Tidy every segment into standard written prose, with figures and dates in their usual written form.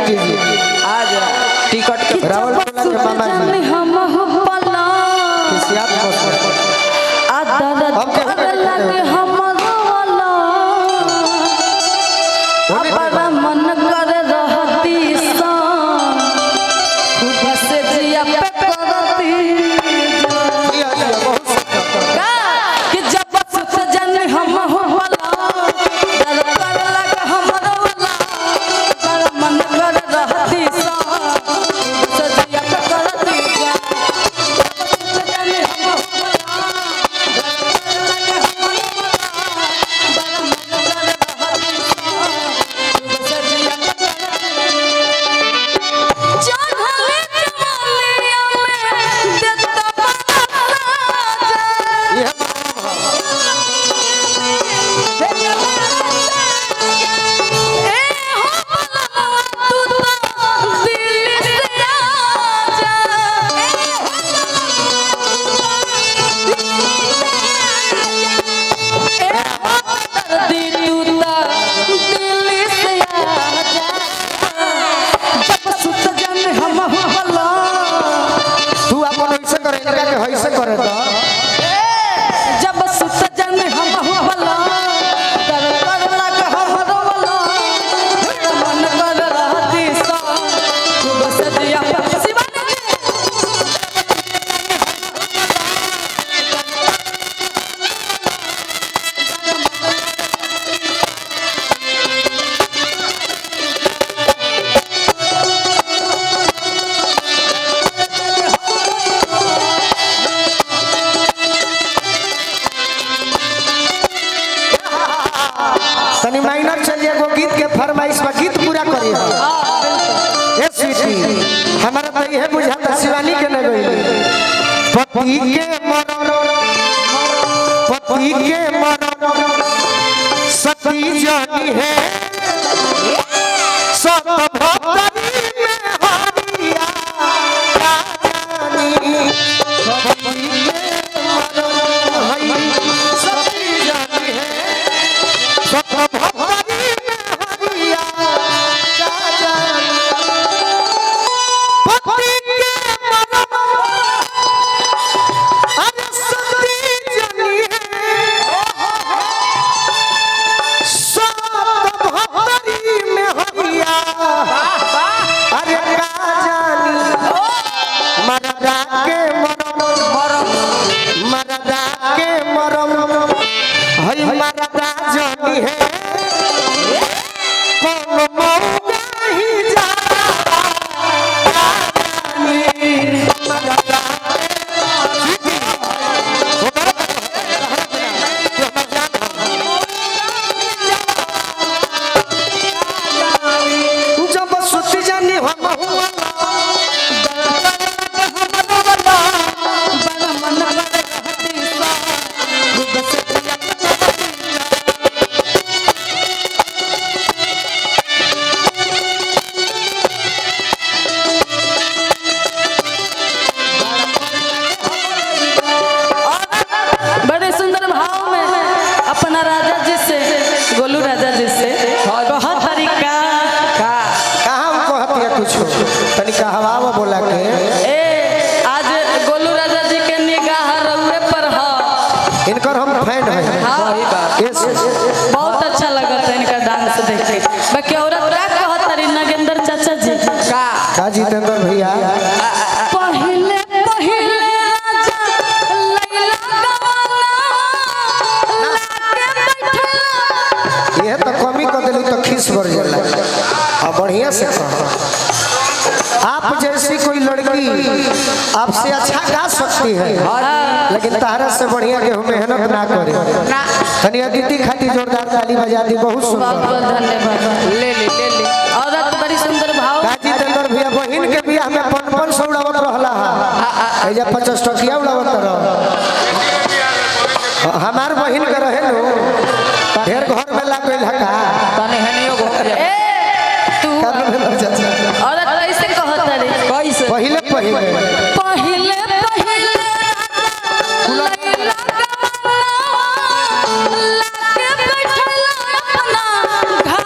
जी आज टिकट के रावल टोला के मामा जी हम पला किसियात बस आदर लगे हमरो वाला अपना मन कर रहती सा खूब से जिया पे करती कि जब सुत जन हम वाला डर कर लगे हमरो वाला अपना मन कर रहती सा खूब से जिया पे करती तू अपन ऐसे करे इनका के ऐसे करे तो जब सुत जन हम वाला कर कर लग हमरो वाला मन कर रहती सा खूब से दिया शिवानी तनी माइनर चल एगो गीत के फरमाइश बा गीत पूरा करी ए स्वीटी हमारा भाई है बुझाता शिवानी के न गई पति के मरण सती जानी है सब भक्तरी में हरिया जानी पति के मरण है सती जानी है सब भक्तरी में हरिया जानी पति के मरण अरे सती जानी है सब भक्तरी में हरिया अरे का जानी मरदा के मरम मरदा के मरम हई मरदा जानी है कौन मौका ही जा जानी मरदा जब सुत जानी हम बड़े सुंदर भाव में अपना राजा जी से गोलू राजा जी से बहुत तरीका कहाँ कहती है कुछ तनिका हवा में बोला के ए आज गोलू राजा जी के निगाह रउए पर है इनकर हम फैन है सही बात यस बहुत अच्छा लगा था इनका डांस देखे बाकी औरत क्या कहत तारी नगेंद्र चाचा जी का जितेंद्र भैया पहले पहले राजा लैला गवाना लाके बैठला ये तो कमी कर दिली तो खीस भर जाला अब बढ़िया से कहो आप जैसी कोई लड़की आपसे अच्छा गा सकती है लेकिन तारा से बढ़िया के मेहनत ना करे तनिया दीदी खाती जोरदार ताली बजा दी बहुत बहुत सुंदर बहुत धन्यवाद ले औरत बड़ी सुंदर भाव का जितेंद्र भैया बहन के बियाह में 500 उड़ावत रहला है एजा 50 टकिया उड़ावत रह हमार बहन के रहे नो ढेर घर में लाग गइल का तने हनियो घूम जाए ए तू औरत कैसे कहत तारी कैसे पहले पहले पहले पहले लैला गवाना लाके बैठला अपना घर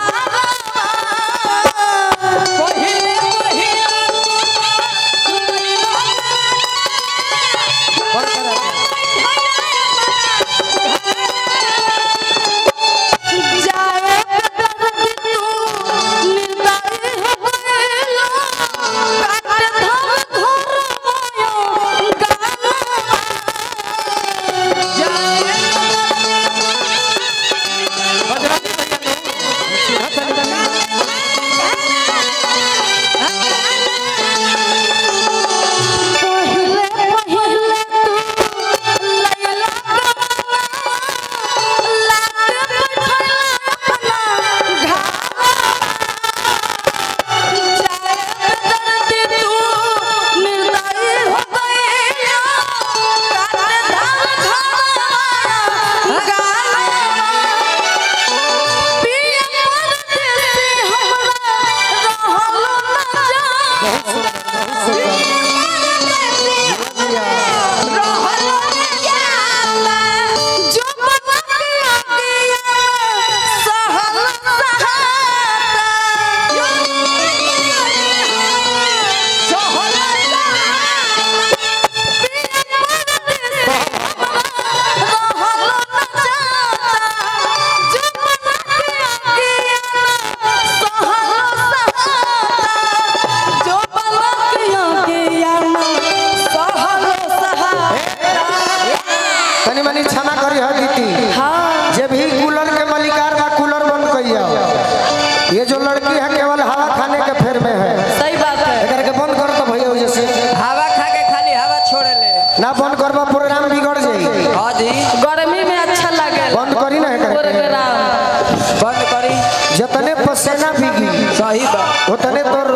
उतने तोर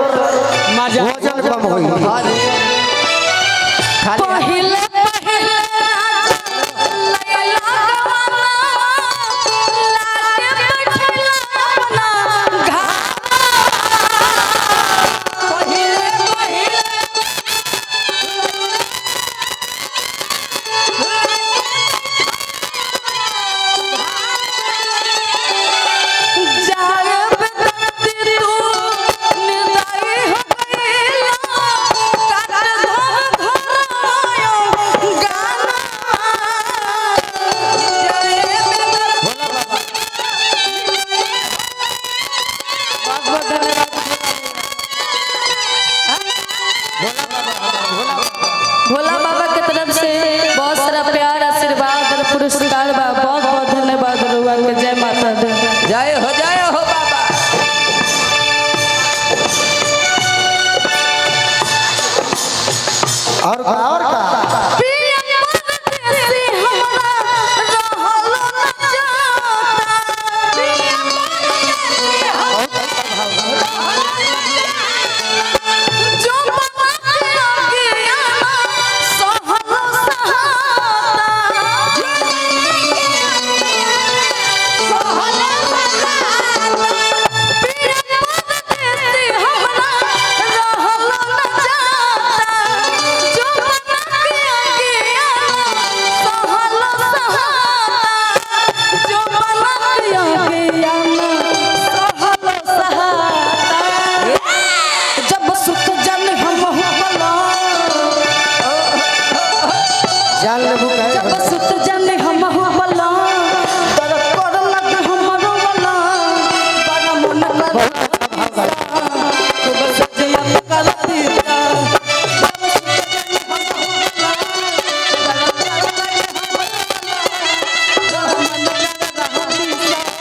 वजन कम होई। हाँ जी खाली पहिले पहिले लैला गवाना लागे बैठला अपना घर पहिले पहिले जाए बेदर्दी तू निर्दयी हो गईला काट धो धोयो गाना जाए भोला बाबा के तरफ से बहुत सारा प्यार आशीर्वाद और पुरस्कार बा। बहुत बहुत धन्यवाद रुआ के। जय माता दी। जय हो बाबा। और का पिया परदेसी हमरा रहलो न जाता पिया परदेसी जो बना के गया सहलो सहाता सहलो सहाता पिया परदेसी हमरा रहलो न जाता जो बना के गया सहलो सहाता जो बना के गया सहलो सहाता जब सुत जन हम बला जान लेबू जब कहे सुत जन हम बला तर कर लग हमरो बला बड़ा मन कर